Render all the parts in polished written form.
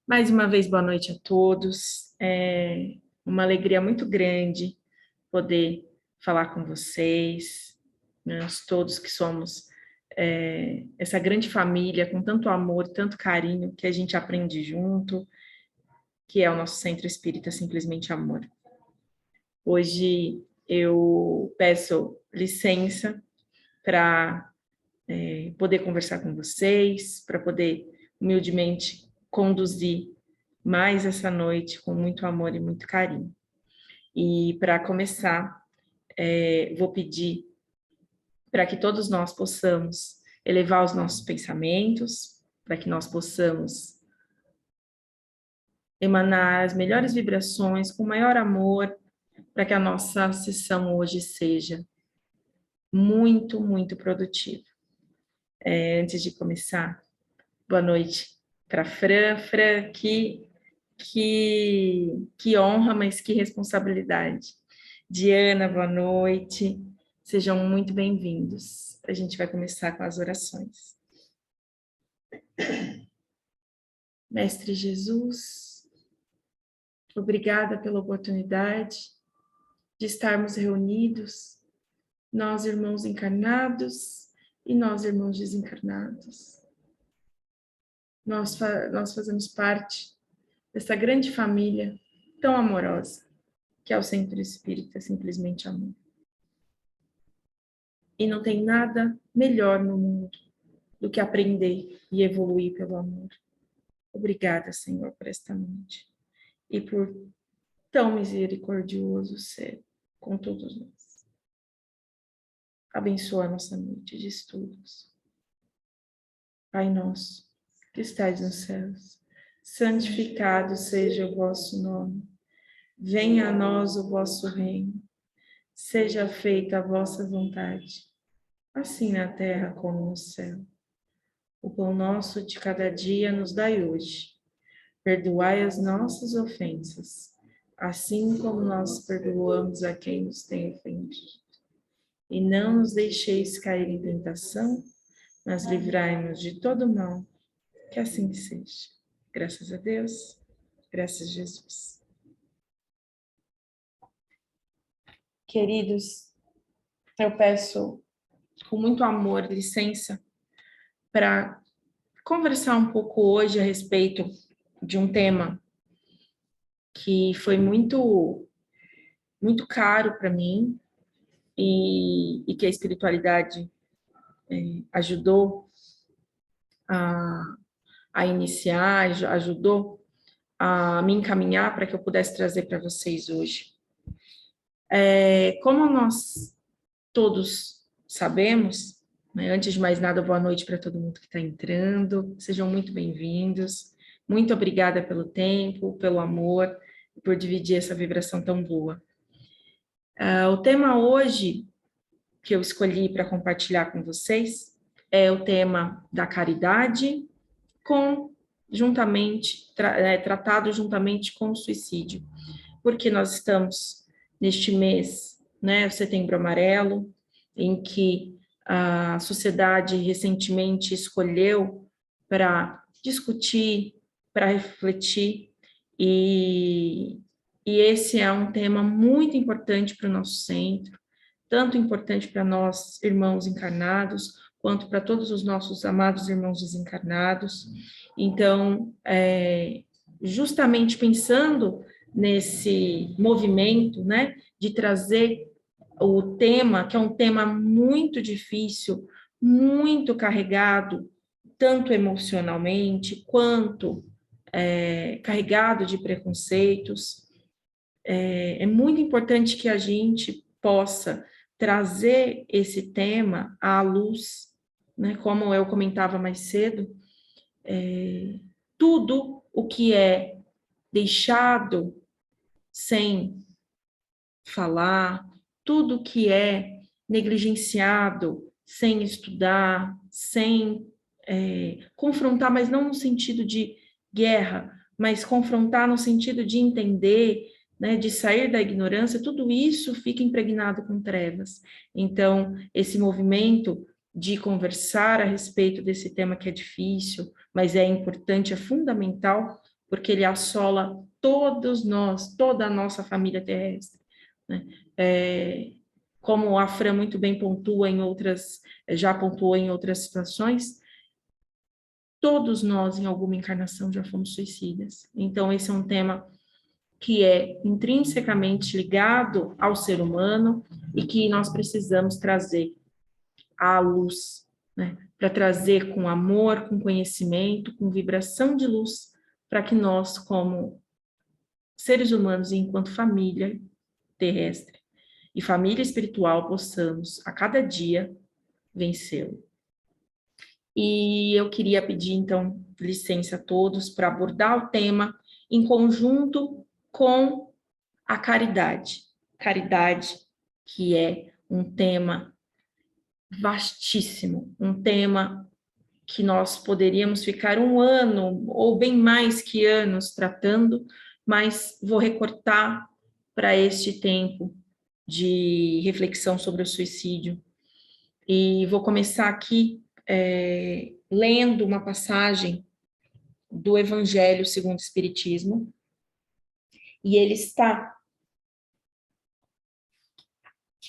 Mais uma vez, boa noite a todos. É uma alegria muito grande poder falar com vocês, nós todos que somos essa grande família com tanto amor, tanto carinho que a gente aprende junto, que é o nosso Centro Espírita Simplesmente Amor. Hoje eu peço licença para poder conversar com vocês, para poder humildemente conduzir mais essa noite com muito amor e muito carinho. E para começar, vou pedir para que todos nós possamos elevar os nossos pensamentos, para que nós possamos emanar as melhores vibrações com maior amor, para que a nossa sessão hoje seja muito, muito produtiva. Antes de começar, boa noite para Fran. Fran, que honra, mas que responsabilidade. Diana, boa noite. Sejam muito bem-vindos. A gente vai começar com as orações. Mestre Jesus, obrigada pela oportunidade de estarmos reunidos, nós irmãos encarnados e nós irmãos desencarnados. Nós fazemos parte dessa grande família tão amorosa, que é o Centro Espírita Simplesmente Amor. E não tem nada melhor no mundo do que aprender e evoluir pelo amor. Obrigada, Senhor, por esta noite e por tão misericordioso ser com todos nós. Abençoa a nossa noite de estudos. Pai nosso, que estais nos céus, santificado seja o vosso nome. Venha a nós o vosso reino. Seja feita a vossa vontade, assim na terra como no céu. O pão nosso de cada dia nos dai hoje. Perdoai as nossas ofensas, assim como nós perdoamos a quem nos tem ofendido. E não nos deixeis cair em tentação, mas livrai-nos de todo mal, que assim seja. Graças a Deus, graças a Jesus. Queridos, eu peço com muito amor licença para conversar um pouco hoje a respeito de um tema que foi muito caro para mim e que a espiritualidade ajudou a iniciar, ajudou a me encaminhar para que eu pudesse trazer para vocês hoje. Como nós todos sabemos, né, antes de mais nada, boa noite para todo mundo que está entrando, sejam muito bem-vindos, muito obrigada pelo tempo, pelo amor, por dividir essa vibração tão boa. O tema hoje que eu escolhi para compartilhar com vocês é o tema da caridade, tratado juntamente com o suicídio, porque nós estamos neste mês, né, o Setembro Amarelo, em que a sociedade recentemente escolheu para discutir, para refletir, e esse é um tema muito importante para o nosso centro, tanto importante para nós, irmãos encarnados, quanto para todos os nossos amados irmãos desencarnados. Então, justamente pensando nesse movimento, né, de trazer o tema, que é um tema muito difícil, muito carregado, tanto emocionalmente, quanto carregado de preconceitos. É muito importante que a gente possa trazer esse tema à luz, né? Como eu comentava mais cedo, tudo o que é deixado sem falar, tudo que é negligenciado, sem estudar, sem confrontar, mas não no sentido de guerra, mas confrontar no sentido de entender, né, de sair da ignorância, tudo isso fica impregnado com trevas. Então, esse movimento de conversar a respeito desse tema que é difícil, mas é importante, é fundamental porque ele assola todos nós, toda a nossa família terrestre, né? Como a Fran muito bem pontua em outras, já pontuou em outras situações, todos nós, em alguma encarnação, já fomos suicidas. Então, esse é um tema que é intrinsecamente ligado ao ser humano e que nós precisamos trazer à luz, né? Para trazer com amor, com conhecimento, com vibração de luz, para que nós, como seres humanos e enquanto família terrestre e família espiritual, possamos, a cada dia, vencê-lo. E eu queria pedir, então, licença a todos para abordar o tema em conjunto com a caridade. Caridade, que é um tema vastíssimo, um tema que nós poderíamos ficar um ano ou bem mais que anos tratando, mas vou recortar para este tempo de reflexão sobre o suicídio. E vou começar aqui lendo uma passagem do Evangelho segundo o Espiritismo, e ele está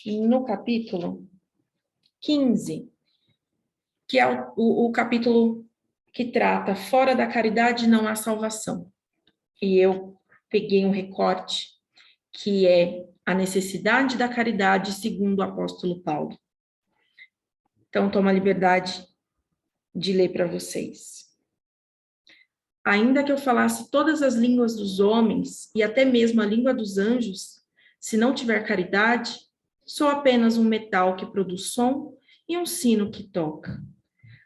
no capítulo 15, que é o capítulo que trata fora da caridade não há salvação. E eu peguei um recorte que é a necessidade da caridade segundo o apóstolo Paulo. Então, tomo a liberdade de ler para vocês. Ainda que eu falasse todas as línguas dos homens e até mesmo a língua dos anjos, se não tiver caridade, sou apenas um metal que produz som e um sino que toca.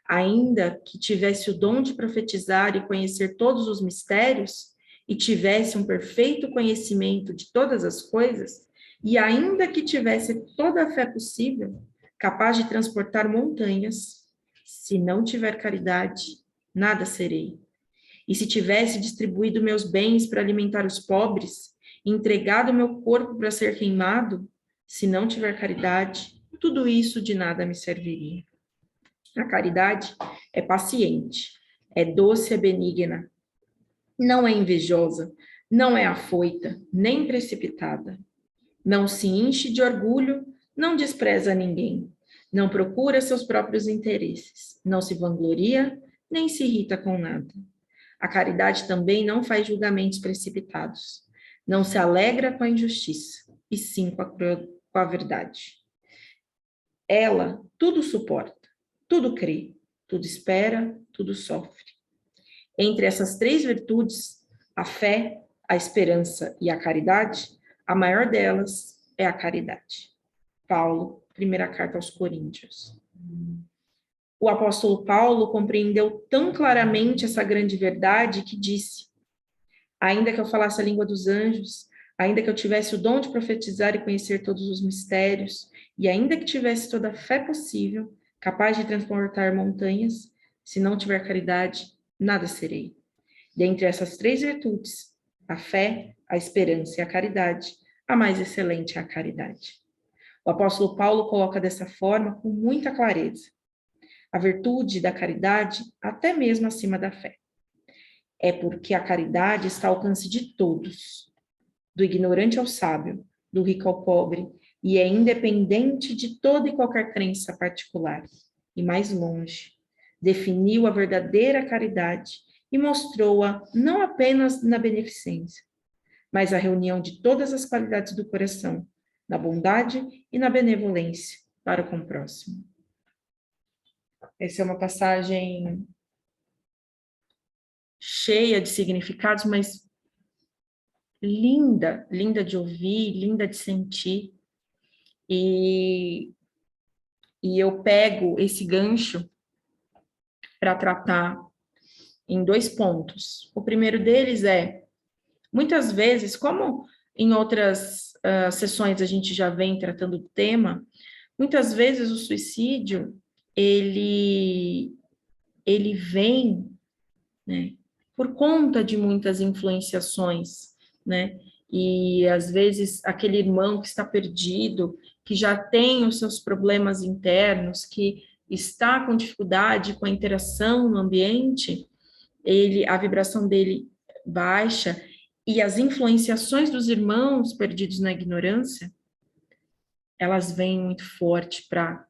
Ainda que tivesse o dom de profetizar e conhecer todos os mistérios, e tivesse um perfeito conhecimento de todas as coisas, e ainda que tivesse toda a fé possível, capaz de transportar montanhas, se não tiver caridade, nada serei. E se tivesse distribuído meus bens para alimentar os pobres, e entregado meu corpo para ser queimado, se não tiver caridade, tudo isso de nada me serviria. A caridade é paciente, é doce, é benigna, não é invejosa, não é afoita, nem precipitada. Não se enche de orgulho, não despreza ninguém, não procura seus próprios interesses, não se vangloria, nem se irrita com nada. A caridade também não faz julgamentos precipitados, não se alegra com a injustiça, e sim com a verdade. Ela tudo suporta, tudo crê, tudo espera, tudo sofre. Entre essas três virtudes, a fé, a esperança e a caridade, a maior delas é a caridade. Paulo, primeira carta aos Coríntios. O apóstolo Paulo compreendeu tão claramente essa grande verdade que disse: ainda que eu falasse a língua dos anjos, ainda que eu tivesse o dom de profetizar e conhecer todos os mistérios, e ainda que tivesse toda a fé possível, capaz de transportar montanhas, se não tiver caridade, nada serei. Dentre essas três virtudes, a fé, a esperança e a caridade, a mais excelente é a caridade. O apóstolo Paulo coloca dessa forma com muita clareza. A virtude da caridade, até mesmo acima da fé. É porque a caridade está ao alcance de todos, do ignorante ao sábio, do rico ao pobre, e é independente de toda e qualquer crença particular. E mais longe, definiu a verdadeira caridade e mostrou-a não apenas na beneficência, mas a reunião de todas as qualidades do coração, na bondade e na benevolência para com o próximo. Essa é uma passagem cheia de significados, mas linda, linda de ouvir, linda de sentir. E eu pego esse gancho para tratar em dois pontos. O primeiro deles é, muitas vezes, como em outras sessões a gente já vem tratando do tema, muitas vezes o suicídio, ele vem, né, por conta de muitas influenciações, né, e às vezes aquele irmão que está perdido, que já tem os seus problemas internos, que está com dificuldade com a interação no ambiente, a vibração dele baixa, e as influenciações dos irmãos perdidos na ignorância, elas vêm muito forte para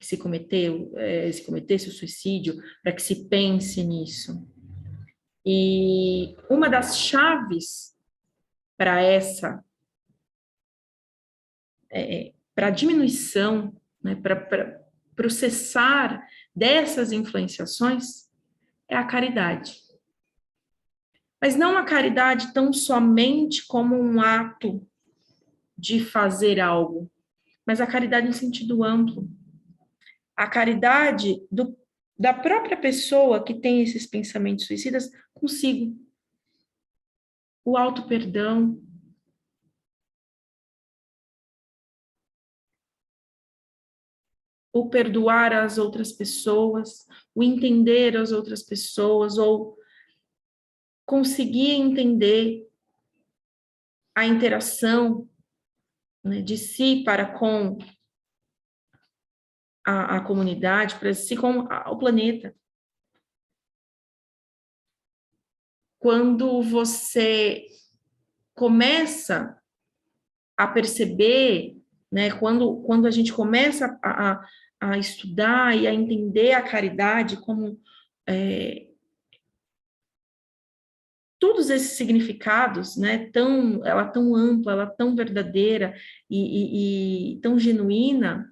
se cometesse o suicídio, para que se pense nisso. E uma das chaves para para a diminuição, né, para o cessar dessas influenciações, é a caridade. Mas não a caridade tão somente como um ato de fazer algo, mas a caridade em sentido amplo. A caridade da própria pessoa que tem esses pensamentos suicidas consigo. O auto-perdão, o perdoar as outras pessoas, o entender as outras pessoas, ou conseguir entender a interação, né, de si para com a comunidade, para si com o planeta. Quando você começa a perceber, né, quando a gente começa a estudar e a entender a caridade como todos esses significados, né, ela tão ampla, ela tão verdadeira e tão genuína,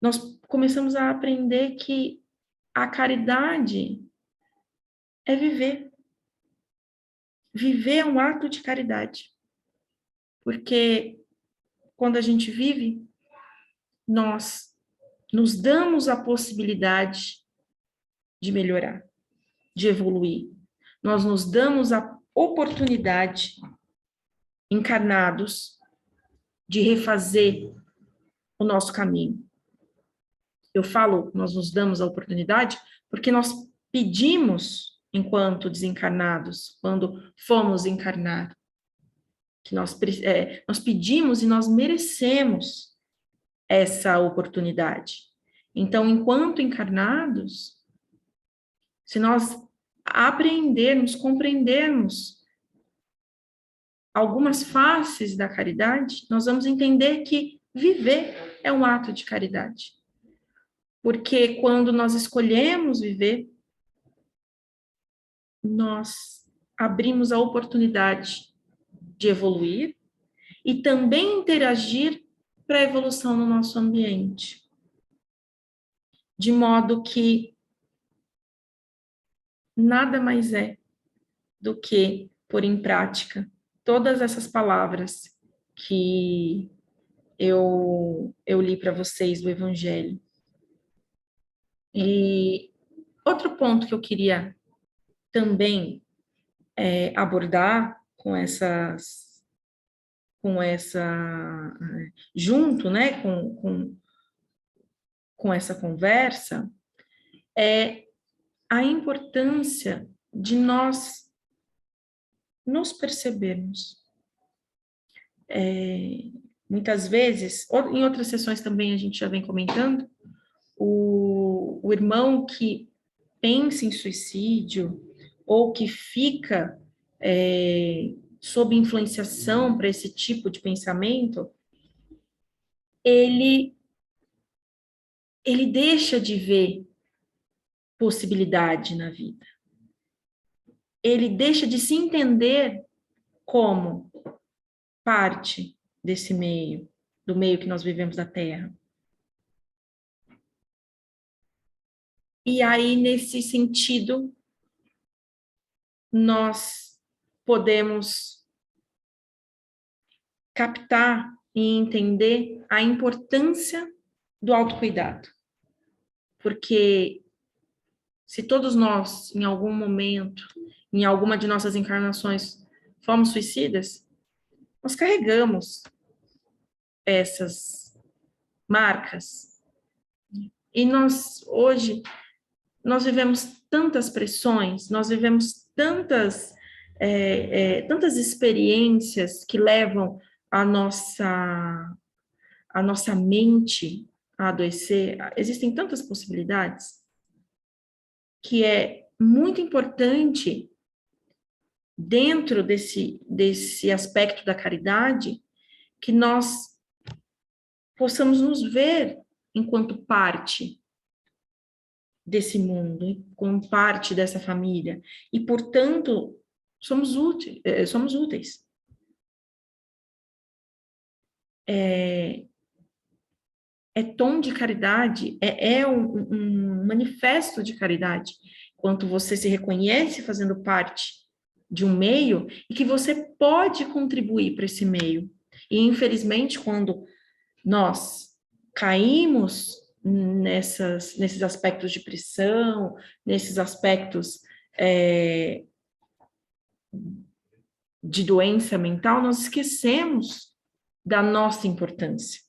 nós começamos a aprender que a caridade é viver. Viver é um ato de caridade. Porque quando a gente vive, nós nos damos a possibilidade de melhorar, de evoluir. Nós nos damos a oportunidade, encarnados, de refazer o nosso caminho. Eu falo, nós nos damos a oportunidade, porque nós pedimos, enquanto desencarnados, quando fomos encarnar, que nós pedimos e nós merecemos essa oportunidade. Então, enquanto encarnados, se nós aprendermos, compreendermos algumas faces da caridade, nós vamos entender que viver é um ato de caridade. Porque quando nós escolhemos viver, nós abrimos a oportunidade de evoluir e também interagir para a evolução no nosso ambiente. De modo que nada mais é do que pôr em prática todas essas palavras que eu li para vocês do Evangelho. E outro ponto que eu queria também abordar junto, né, com essa conversa, é a importância de nós nos percebermos. Muitas vezes, em outras sessões também a gente já vem comentando, o irmão que pensa em suicídio ou que fica sob influenciação para esse tipo de pensamento, ele deixa de ver possibilidade na vida. Ele deixa de se entender como parte desse meio, do meio que nós vivemos da Terra. E aí, nesse sentido, nós podemos captar e entender a importância do autocuidado. Porque se todos nós, em algum momento, em alguma de nossas encarnações, fomos suicidas, nós carregamos essas marcas. E hoje, nós vivemos tantas pressões, nós vivemos tantas experiências que levam a nossa mente a adoecer. Existem tantas possibilidades que é muito importante dentro desse aspecto da caridade, que nós possamos nos ver enquanto parte desse mundo, como parte dessa família, e, portanto, somos úteis. É tom de caridade, é um manifesto de caridade, quando você se reconhece fazendo parte de um meio e que você pode contribuir para esse meio. E, infelizmente, quando nós caímos nesses aspectos de pressão, nesses aspectos de doença mental, nós esquecemos da nossa importância.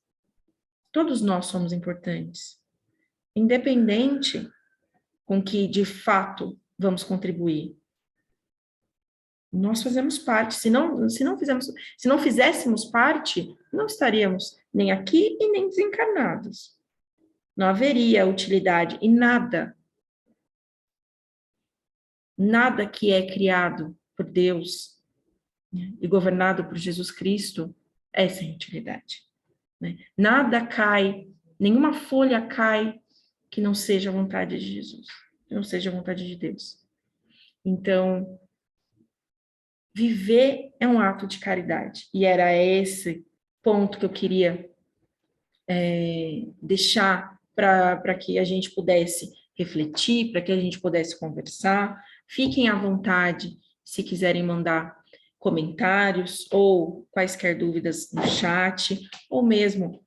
Todos nós somos importantes, independente com que, de fato, vamos contribuir. Nós fazemos parte. Se não fizéssemos parte, não estaríamos nem aqui e nem desencarnados. Não haveria utilidade em nada. Nada que é criado por Deus, né, e governado por Jesus Cristo é sem utilidade. Né? Nada cai, nenhuma folha cai que não seja a vontade de Jesus, que não seja a vontade de Deus. Então, viver é um ato de caridade. E era esse ponto que eu queria deixar para que a gente pudesse refletir, para que a gente pudesse conversar. Fiquem à vontade se quiserem mandar comentários ou quaisquer dúvidas no chat, ou mesmo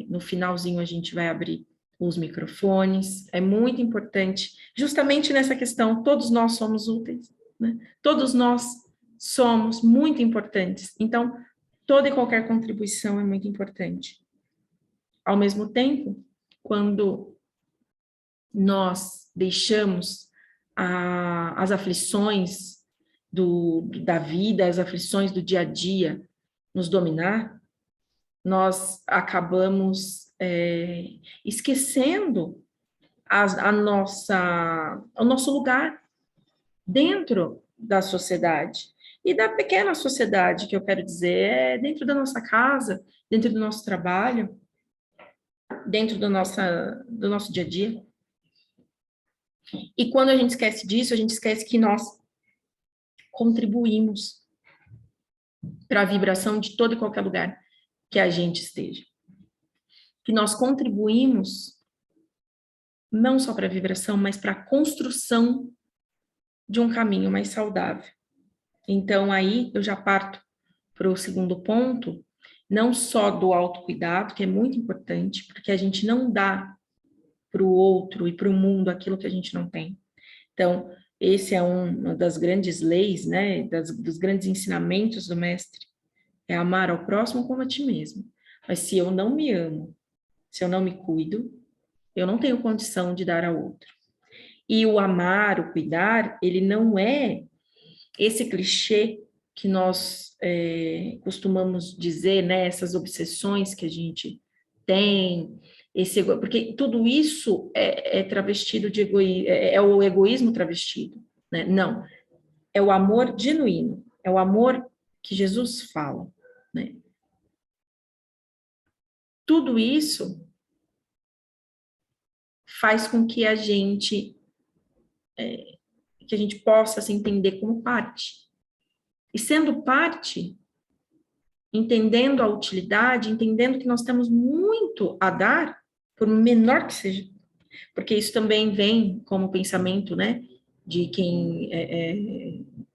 no finalzinho a gente vai abrir os microfones. É muito importante, justamente nessa questão, todos nós somos úteis, né? Todos nós somos muito importantes. Então, toda e qualquer contribuição é muito importante. Ao mesmo tempo, quando nós deixamos as aflições da vida, as aflições do dia a dia nos dominar, nós acabamos esquecendo o nosso lugar dentro da sociedade. E da pequena sociedade, que eu quero dizer, dentro da nossa casa, dentro do nosso trabalho, dentro do nosso dia a dia. E quando a gente esquece disso, a gente esquece que nós contribuímos para a vibração de todo e qualquer lugar que a gente esteja. Que nós contribuímos não só para a vibração, mas para a construção de um caminho mais saudável. Então, aí eu já parto para o segundo ponto, não só do autocuidado, que é muito importante, porque a gente não dá para o outro e para o mundo aquilo que a gente não tem. Então, esse é uma das grandes leis, né, dos grandes ensinamentos do mestre, é amar ao próximo como a ti mesmo. Mas se eu não me amo, se eu não me cuido, eu não tenho condição de dar ao outro. E o amar, o cuidar, ele não é esse clichê que nós costumamos dizer, né, essas obsessões que a gente tem, porque tudo isso é travestido de egoísmo, é o egoísmo travestido, né? Não, é o amor genuíno, é o amor que Jesus fala, né? Tudo isso faz com que a gente possa se entender como parte. E sendo parte, entendendo a utilidade, entendendo que nós temos muito a dar, por menor que seja, porque isso também vem como pensamento, né, de quem,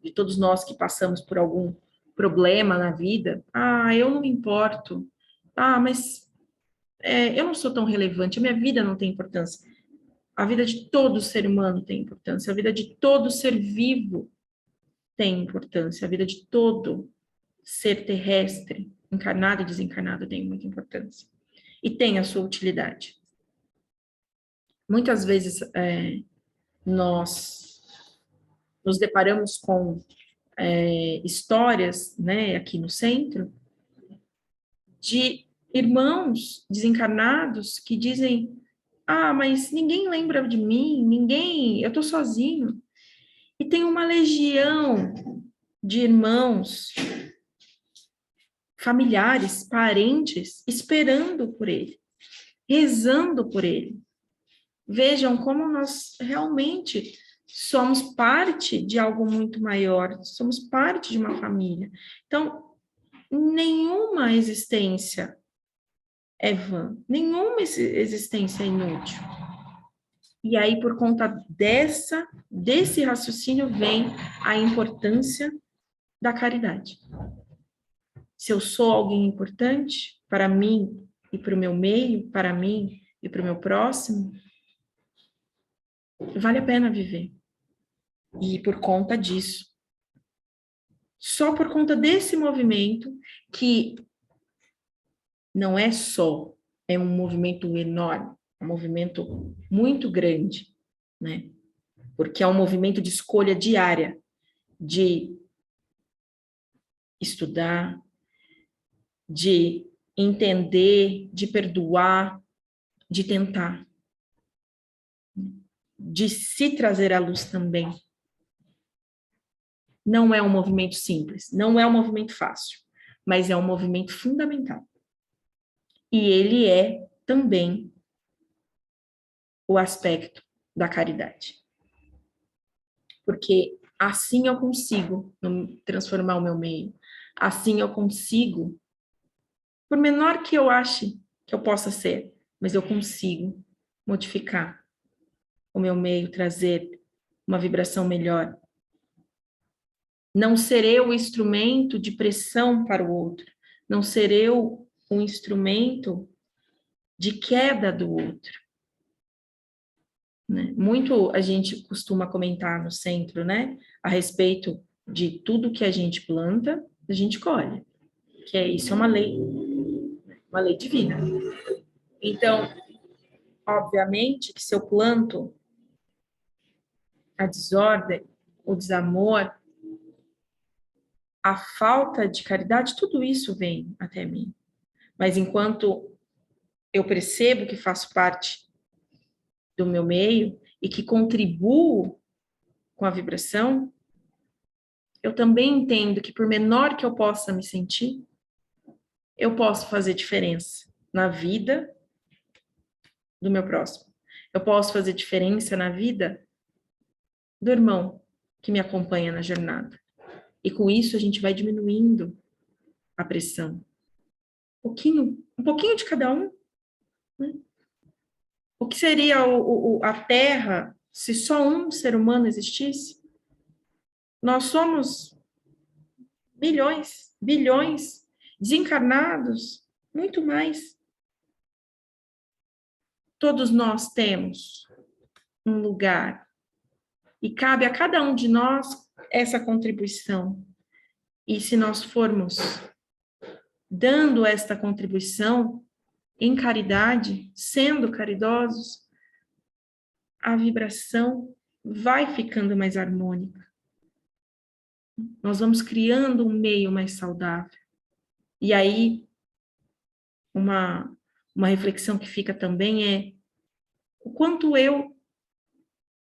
de todos nós que passamos por algum problema na vida. Ah, eu não me importo. Ah, mas eu não sou tão relevante, a minha vida não tem importância. A vida de todo ser humano tem importância, a vida de todo ser vivo tem importância, a vida de todo ser terrestre, encarnado e desencarnado, tem muita importância. E tem a sua utilidade. Muitas vezes nós nos deparamos com histórias, né, aqui no centro, de irmãos desencarnados que dizem: ah, mas ninguém lembra de mim, eu estou sozinho. E tem uma legião de irmãos, familiares, parentes, esperando por ele, rezando por ele. Vejam como nós realmente somos parte de algo muito maior, somos parte de uma família. Então, nenhuma existência é vã, nenhuma existência é inútil. E aí, por conta desse raciocínio, vem a importância da caridade. Se eu sou alguém importante para mim e para o meu meio, para mim e para o meu próximo, vale a pena viver. E por conta disso, só por conta desse movimento, que não é só, é um movimento enorme, um movimento muito grande, né? Porque é um movimento de escolha diária, de estudar, de entender, de perdoar, de tentar, de se trazer à luz também. Não é um movimento simples, não é um movimento fácil, mas é um movimento fundamental. E ele é também o aspecto da caridade. Porque assim eu consigo transformar o meu meio, assim eu consigo, por menor que eu ache que eu possa ser, mas eu consigo modificar o meu meio, trazer uma vibração melhor. Não ser eu o instrumento de pressão para o outro, não ser eu o instrumento de queda do outro. Né? Muito a gente costuma comentar no centro, né, a respeito de tudo que a gente planta, a gente colhe, que é isso, é uma lei divina. Então, obviamente que se eu planto a desordem, o desamor, a falta de caridade, tudo isso vem até mim. Mas enquanto eu percebo que faço parte do meu meio e que contribuo com a vibração, eu também entendo que por menor que eu possa me sentir, eu posso fazer diferença na vida do meu próximo. Eu posso fazer diferença na vida do irmão que me acompanha na jornada. E com isso a gente vai diminuindo a pressão. Um pouquinho de cada um. Né? O que seria a Terra se só um ser humano existisse? Nós somos milhões, bilhões, desencarnados, muito mais. Todos nós temos um lugar e cabe a cada um de nós essa contribuição. E se nós formos dando esta contribuição em caridade, sendo caridosos, a vibração vai ficando mais harmônica. Nós vamos criando um meio mais saudável. E aí, uma reflexão que fica também é o quanto eu,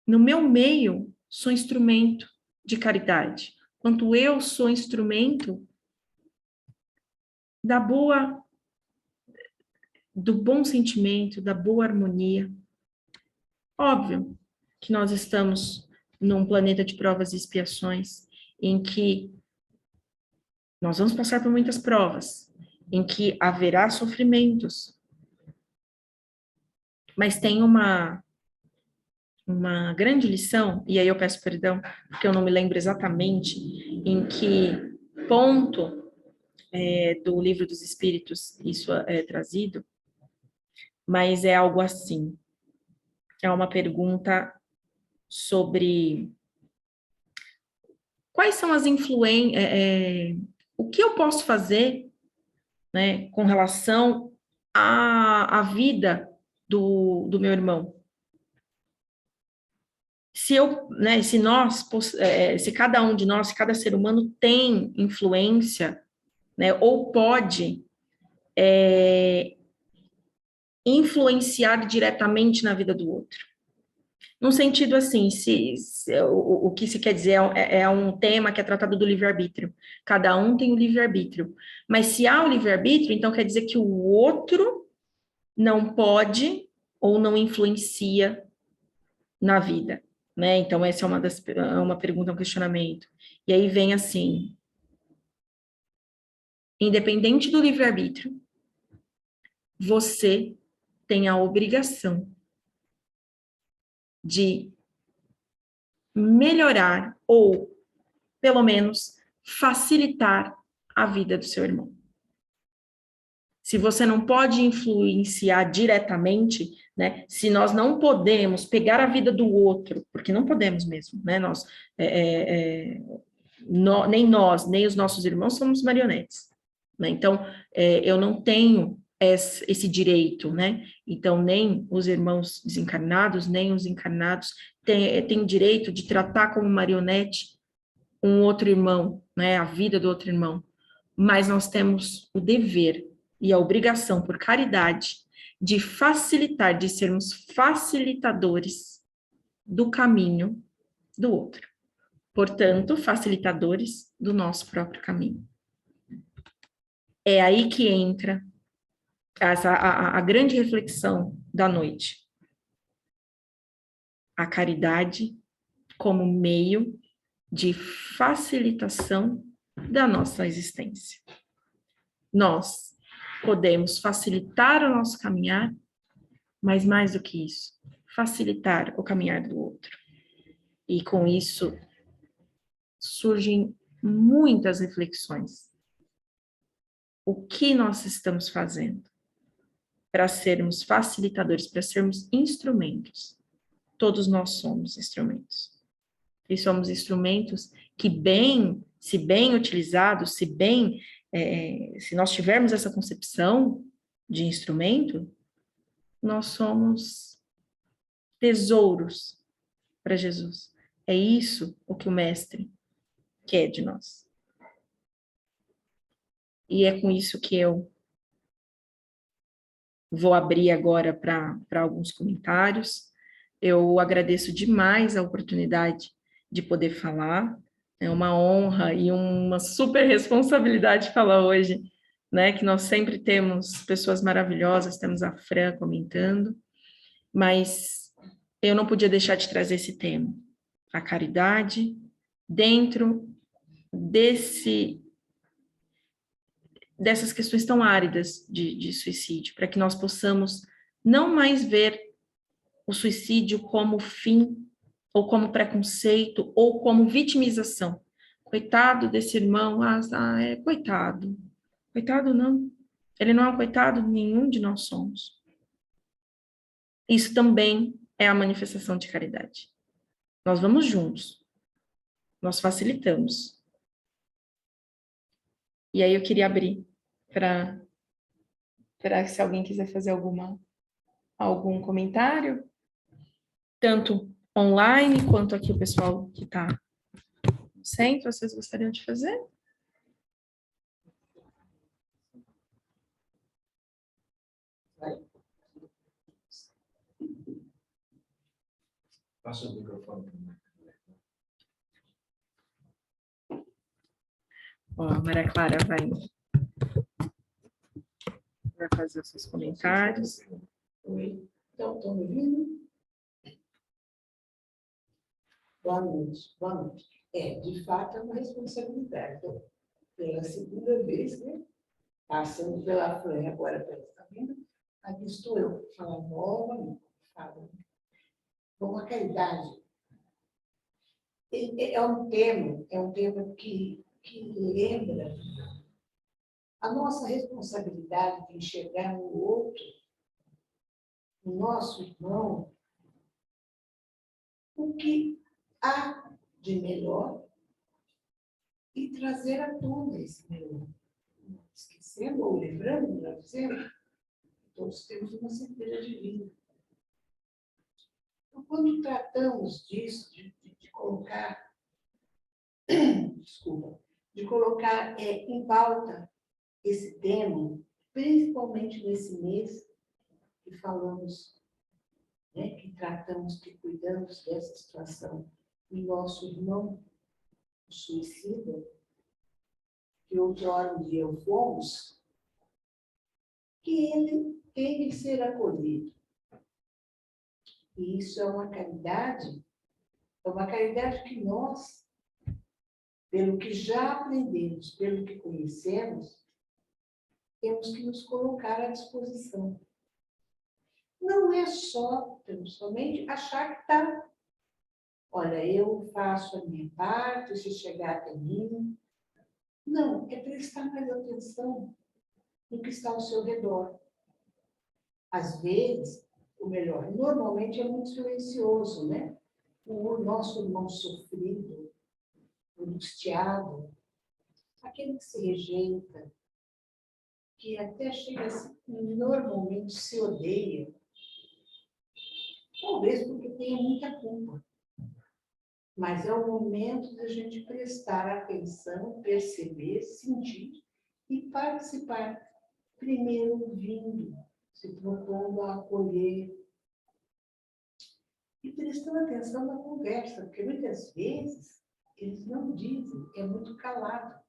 no meu meio, sou instrumento de caridade. Quanto eu sou instrumento do bom sentimento, da boa harmonia. Óbvio que nós estamos num planeta de provas e expiações, em que nós vamos passar por muitas provas, em que haverá sofrimentos. Mas tem uma grande lição, e aí eu peço perdão, porque eu não me lembro exatamente em que ponto do Livro dos Espíritos isso é trazido, mas é algo assim. É uma pergunta sobre quais são as influências, o que eu posso fazer, né, com relação à vida do meu irmão. Se eu, né, se nós, se cada um de nós, se cada ser humano tem influência, né, ou pode influenciar diretamente na vida do outro. num sentido assim, o que se quer dizer é um tema que é tratado do livre-arbítrio. Cada um tem o livre-arbítrio. Mas se há o livre-arbítrio, então quer dizer que o outro não pode ou não influencia na vida, né? Então, essa é uma pergunta, um questionamento. E aí vem assim, independente do livre-arbítrio, você tem a obrigação de melhorar ou, pelo menos, facilitar a vida do seu irmão. Se você não pode influenciar diretamente, né? Se nós não podemos pegar a vida do outro, porque não podemos mesmo, né? Nem nós, nem os nossos irmãos somos marionetes, né? Então, eu não tenho esse direito, né? Então, nem os irmãos desencarnados, nem os encarnados têm o direito de tratar como marionete um outro irmão, né? A vida do outro irmão. Mas nós temos o dever e a obrigação, por caridade, de facilitar, de sermos facilitadores do caminho do outro. Portanto, facilitadores do nosso próprio caminho. É aí que entra a grande reflexão da noite. A caridade como meio de facilitação da nossa existência. Nós podemos facilitar o nosso caminhar, mas mais do que isso, facilitar o caminhar do outro. E com isso surgem muitas reflexões. O que nós estamos fazendo para sermos facilitadores, para sermos instrumentos? Todos nós somos instrumentos. E somos instrumentos que se bem utilizados, se nós tivermos essa concepção de instrumento, nós somos tesouros para Jesus. É isso o que o Mestre quer de nós. E é com isso que eu vou abrir agora para alguns comentários. Eu agradeço demais a oportunidade de poder falar. É uma honra e uma super responsabilidade falar hoje, né? Que nós sempre temos pessoas maravilhosas, temos a Fran comentando, mas eu não podia deixar de trazer esse tema, a caridade, dentro dessas questões tão áridas de suicídio, para que nós possamos não mais ver o suicídio como fim, ou como preconceito, ou como vitimização. Coitado desse irmão, coitado. Coitado não. Ele não é um coitado, nenhum de nós somos. Isso também é a manifestação de caridade. Nós vamos juntos. Nós facilitamos. E aí eu queria abrir para se alguém quiser fazer algum comentário, tanto online quanto aqui o pessoal que está no centro, vocês gostariam de fazer? Passa o microfone também. Ó, a Maria Clara vai fazer os seus comentários. Oi, estão me ouvindo? Boa noite, boa noite. De fato, é uma responsabilidade. Então, pela segunda vez, né? Passando pela Fran, agora está vendo? Aqui estou eu, falando novamente. Bom, a caridade é um tema que lembra a nossa responsabilidade de enxergar no outro, no nosso irmão, o que há de melhor e trazer à tona esse melhor. Esquecendo ou lembrando, melhor dizendo, todos temos uma certeza divina. Então, quando tratamos disso, de colocar, de colocar em pauta esse tema, principalmente nesse mês que falamos né, que tratamos, que cuidamos dessa situação, e nosso irmão suicida, que outrora um dia eu fomos, que ele tem que ser acolhido. E isso é uma caridade que nós, pelo que já aprendemos, pelo que conhecemos, temos que nos colocar à disposição. Não é só, somente achar que está. Olha, eu faço a minha parte, se chegar até mim. Não, é prestar mais atenção no que está ao seu redor. Às vezes, o melhor, normalmente é muito silencioso, né? O nosso irmão sofrido, angustiado, aquele que se rejeita, que até chega a normalmente se odeia, talvez porque tenha muita culpa. Mas é o momento da gente prestar atenção, perceber, sentir e participar. Primeiro ouvindo, se propondo a acolher. E prestando atenção na conversa, porque muitas vezes eles não dizem, é muito calado.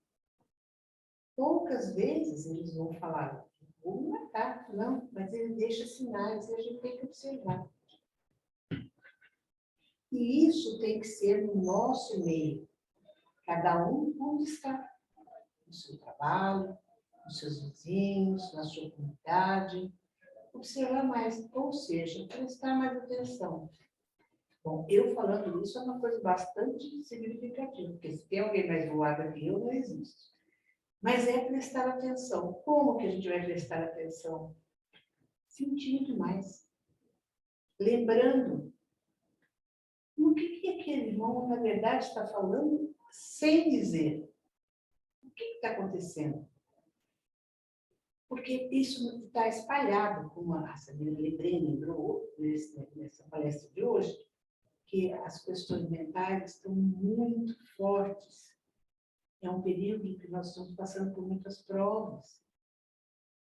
Poucas vezes eles vão falar, vou matar, não, mas ele deixa sinais e a gente tem que observar. E isso tem que ser no nosso meio. Cada um onde está. No seu trabalho, nos seus vizinhos, na sua comunidade. Observar mais, ou seja, prestar mais atenção. Bom, eu falando isso é uma coisa bastante significativa, porque se tem alguém mais voado que eu, não existe. Mas é prestar atenção. Como que a gente vai prestar atenção? Sentindo mais. Lembrando no que aquele irmão, na verdade, está falando sem dizer. O que está acontecendo? Porque isso está espalhado, como a Sabina lembrou nessa palestra de hoje, que as questões mentais estão muito fortes. É um período em que nós estamos passando por muitas provas.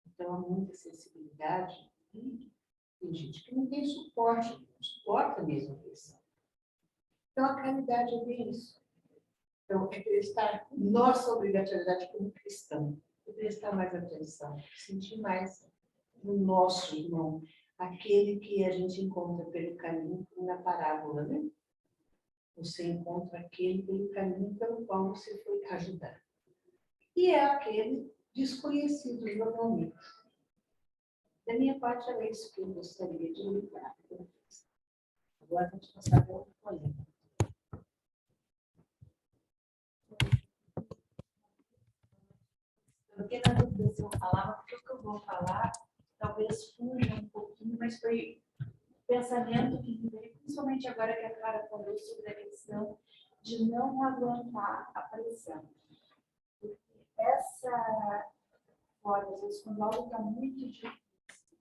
Então, há muita sensibilidade. E tem gente que não tem suporte, não suporta mesmo a pressão. Então, a caridade é bem isso. Então, é prestar nossa obrigatoriedade como cristão, é prestar mais atenção, sentir mais no nosso irmão, aquele que a gente encontra pelo caminho, na parábola, né? Você encontra aquele pelo caminho pelo qual você foi ajudar. E é aquele desconhecido normalmente. Da minha parte, era isso que eu gostaria de lembrar. Agora, vamos passar para outro colega. Eu fiquei na dúvida se eu falava, porque o que eu vou falar talvez fuja um pouquinho, mas foi pensamento que me veio, principalmente agora que a Clara falou sobre a questão de não aguentar a pressão. Essa forma, às vezes, quando algo está muito difícil,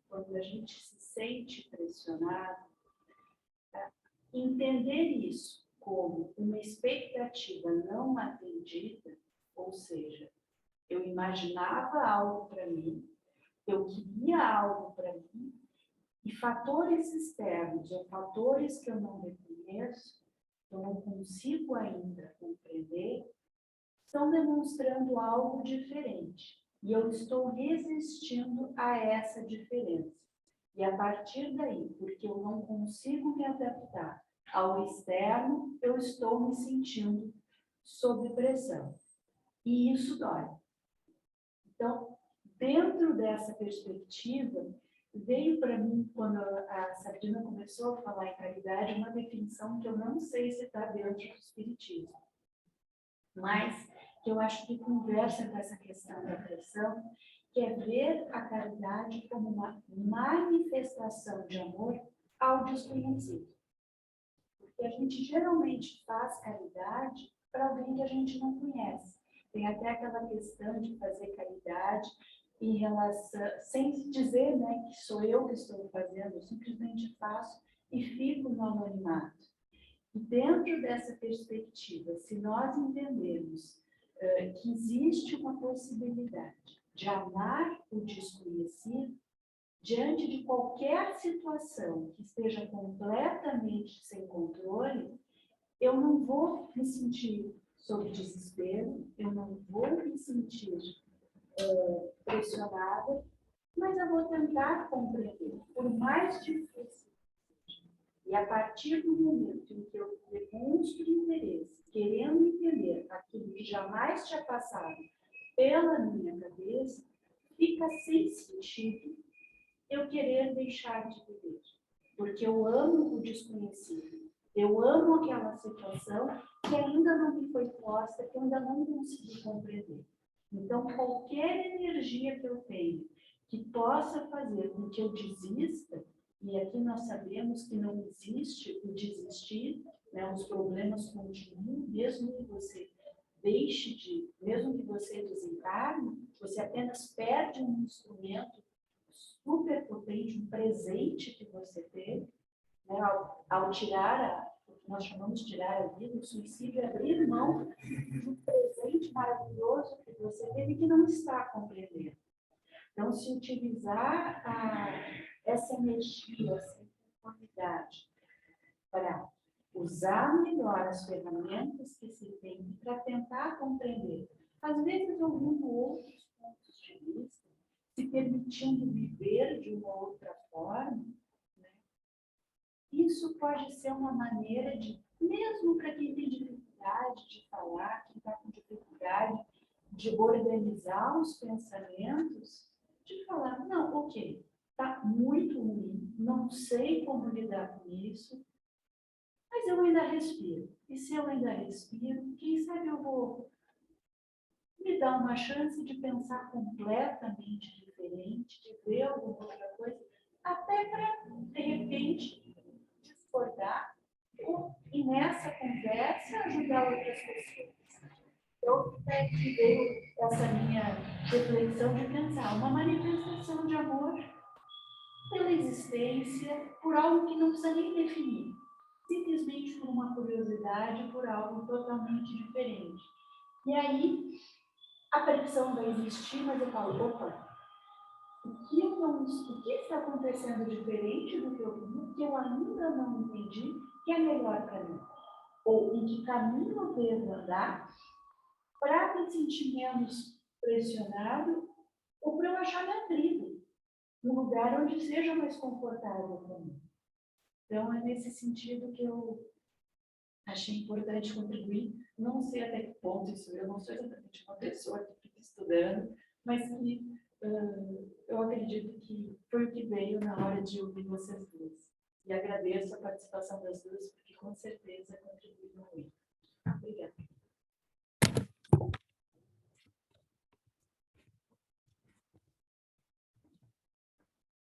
quando a gente se sente pressionado, entender isso como uma expectativa não atendida, ou seja, eu imaginava algo para mim, eu queria algo para mim, e fatores externos, ou fatores que eu não reconheço, eu não consigo ainda compreender, estão demonstrando algo diferente. E eu estou resistindo a essa diferença. E a partir daí, porque eu não consigo me adaptar ao externo, eu estou me sentindo sob pressão. E isso dói. Então, dentro dessa perspectiva, veio para mim, quando a Sabina começou a falar em caridade, uma definição que eu não sei se está dentro do Espiritismo, mas que eu acho que conversa com essa questão da pressão, que é ver a caridade como uma manifestação de amor ao desconhecido. Porque a gente geralmente faz caridade para alguém que a gente não conhece. Tem até aquela questão de fazer caridade em relação, sem dizer, né, que sou eu que estou fazendo, eu simplesmente faço e fico no anonimato. E dentro dessa perspectiva, se nós entendermos que existe uma possibilidade de amar o desconhecido, diante de qualquer situação que esteja completamente sem controle, eu não vou me sentir sob desespero, eu não vou me sentir pressionada, mas eu vou tentar compreender, por mais difícil. E a partir do momento em que eu demonstro interesse, querendo entender aquilo que jamais tinha passado pela minha cabeça, fica sem sentido eu querer deixar de viver. Porque eu amo o desconhecido. Eu amo aquela situação que ainda não me foi posta, que eu ainda não consegui compreender. Então, qualquer energia que eu tenho que possa fazer com que eu desista, e aqui nós sabemos que não existe o desistir, né? Os problemas continuam, mesmo que você deixe de, mesmo que você desencarne, você apenas perde um instrumento super potente, um presente que você teve, né? Ao tirar o que nós chamamos de tirar a vida, o suicídio é abrir mão de um presente maravilhoso que você teve que não está compreendendo. Então, se utilizar essa energia, essa oportunidade para usar melhor as ferramentas que se tem para tentar compreender, às vezes ouvindo outros pontos de vista, se permitindo viver de uma outra forma, né? Isso pode ser uma maneira de, mesmo para quem tem dificuldade de falar, quem está com dificuldade de organizar os pensamentos, de falar, não, ok, está muito ruim, não sei como lidar com isso, mas eu ainda respiro. E se eu ainda respiro, quem sabe eu vou me dar uma chance de pensar completamente diferente, de ver alguma outra coisa, até para, de repente, discordar e nessa conversa ajudar outras pessoas. Eu que veio essa minha reflexão de pensar uma manifestação de amor pela existência, por algo que não precisa nem definir, simplesmente por uma curiosidade, por algo totalmente diferente. E aí, a pressão vai existir, mas eu falo, opa, o que está acontecendo diferente do que eu vi, que eu ainda não entendi, que é melhor para mim? Ou em que caminho eu devo andar para me sentir menos pressionado ou para eu achar minha tribo, um lugar onde seja mais confortável para mim. Então, é nesse sentido que eu achei importante contribuir. Não sei até que ponto isso, eu não sou exatamente uma pessoa que fica estudando, mas que eu acredito que foi o que veio na hora de ouvir vocês duas. E agradeço a participação das duas, porque com certeza contribuíram muito. Obrigada.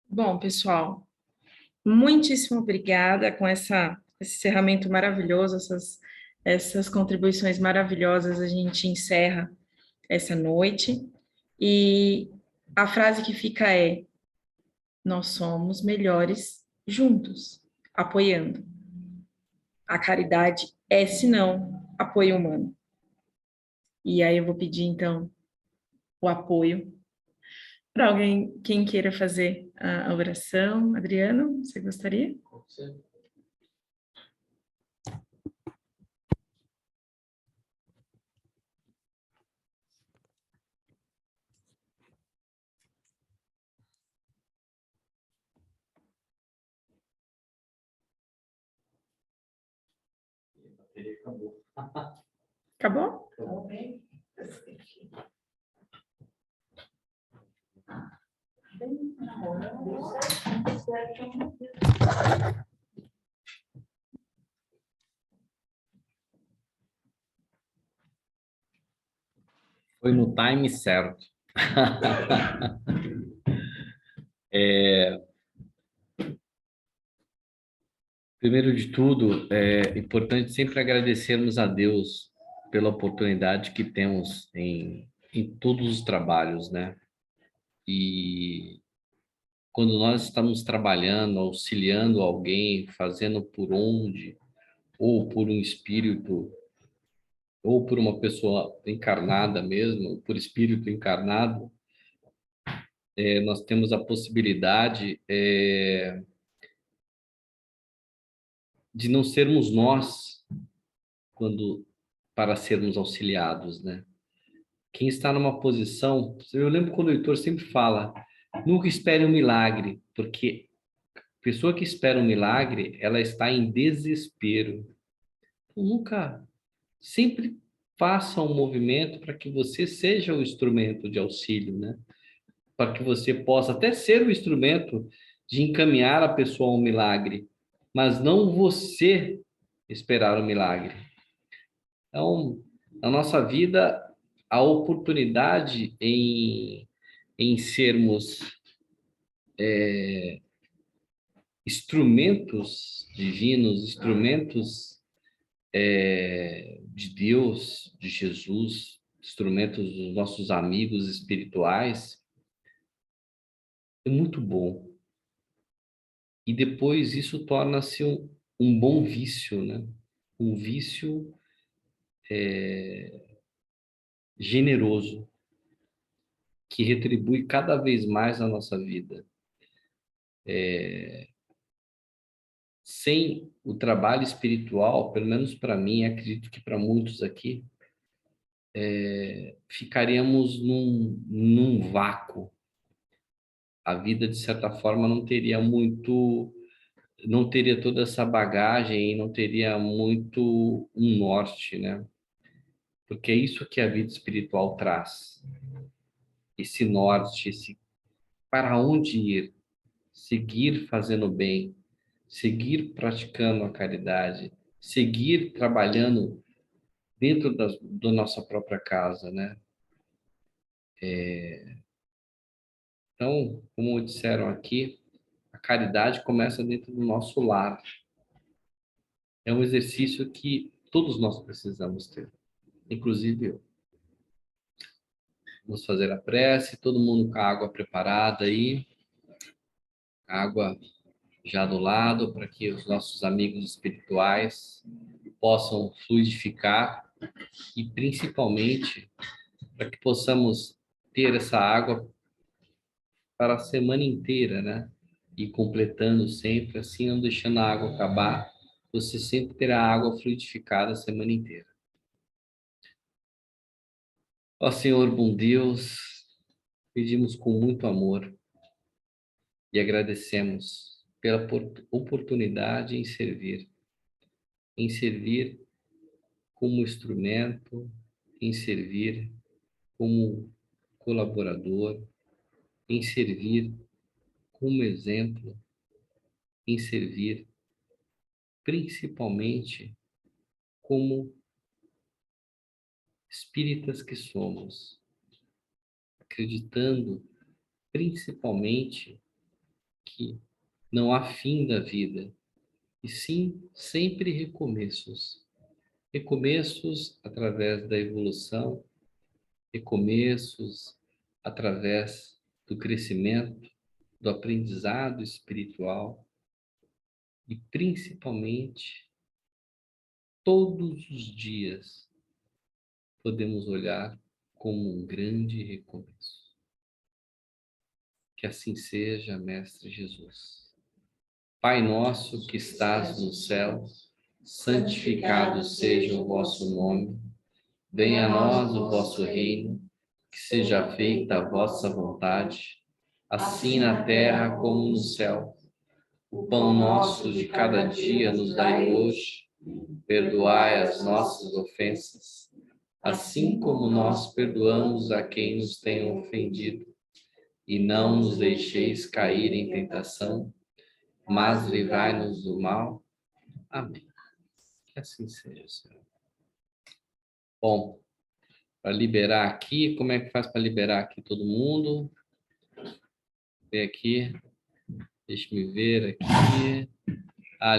Bom, pessoal, muitíssimo obrigada com esse encerramento maravilhoso, essas contribuições maravilhosas. A gente encerra essa noite e a frase que fica é: nós somos melhores juntos, apoiando. A caridade é, se não, apoio humano. E aí eu vou pedir, então, o apoio para alguém, quem queira fazer a oração. Adriano, você gostaria? Sim. A bateria acabou. Acabou? Também. Bem na hora, deu certo. Foi no time certo. Primeiro de tudo, é importante sempre agradecermos a Deus pela oportunidade que temos em todos os trabalhos, né? E quando nós estamos trabalhando, auxiliando alguém, fazendo por onde, ou por um espírito, ou por uma pessoa encarnada mesmo, por espírito encarnado, nós temos a possibilidade de não sermos nós para sermos auxiliados, né? Quem está numa posição, eu lembro quando o Heitor sempre fala, nunca espere um milagre, porque a pessoa que espera um milagre, ela está em desespero. Nunca, sempre faça um movimento para que você seja o instrumento de auxílio, né? Para que você possa até ser o instrumento de encaminhar a pessoa a um milagre, mas não você esperar o milagre. Então, na nossa vida, a oportunidade em sermos instrumentos divinos, instrumentos de Deus, de Jesus, instrumentos dos nossos amigos espirituais, é muito bom. E depois isso torna-se um bom vício, né? Um vício generoso, que retribui cada vez mais a nossa vida. Sem o trabalho espiritual, pelo menos para mim, acredito que para muitos aqui, ficaríamos num vácuo. A vida, de certa forma, não teria toda essa bagagem e não teria muito um norte, né? Porque é isso que a vida espiritual traz. Esse norte, esse para onde ir, seguir fazendo bem, seguir praticando a caridade, seguir trabalhando dentro da nossa própria casa, né? Então, como disseram aqui, a caridade começa dentro do nosso lar. É um exercício que todos nós precisamos ter, inclusive eu. Vamos fazer a prece, todo mundo com a água preparada aí, água já do lado, para que os nossos amigos espirituais possam fluidificar e, principalmente, para que possamos ter essa água para a semana inteira, né? E completando sempre, assim, não deixando a água acabar, você sempre terá água fluidificada a semana inteira. Ó Senhor bom Deus, pedimos com muito amor e agradecemos pela oportunidade em servir como instrumento, em servir como colaborador, em servir como exemplo, em servir principalmente como espíritas que somos, acreditando principalmente que não há fim da vida, e sim sempre recomeços. Recomeços através da evolução, recomeços através do crescimento, do aprendizado espiritual e, principalmente, todos os dias podemos olhar como um grande recomeço. Que assim seja, Mestre Jesus. Pai nosso que estás no céu, santificado seja o vosso nome. Venha a nós o vosso reino, que seja feita a vossa vontade, assim na terra como no céu. O pão nosso de cada dia nos dai hoje, perdoai as nossas ofensas, assim como nós perdoamos a quem nos tem ofendido. E não nos deixeis cair em tentação, mas livrai-nos do mal. Amém. Que assim seja, Senhor. Bom, para liberar aqui, como é que faz para liberar aqui todo mundo? Vê aqui, deixa me ver aqui.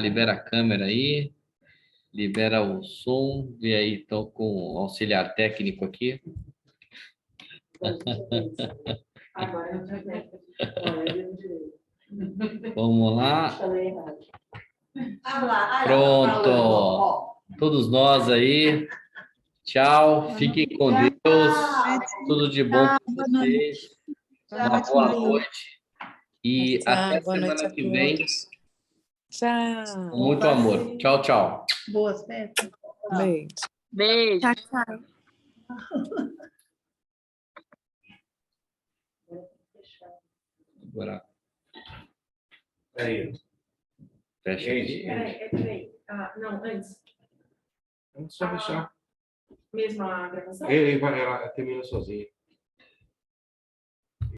Libera a câmera aí, libera o som. Vê aí, estou com o auxiliar técnico aqui. Agora eu também. Vamos lá. Falei errado. Pronto. Todos nós aí. Tchau. Fiquem com Deus. Tudo de bom para vocês. Uma boa noite. E até boa noite semana a que vem, todos. Tchau. com muito amor. Tchau, tchau. Boas festas. Beijo. Beijo. Tchau, tchau. Agora, Aí, fecha aqui. gente, Peraí. Não, antes. vamos só deixar. Mesma gravação? Ela termina sozinha.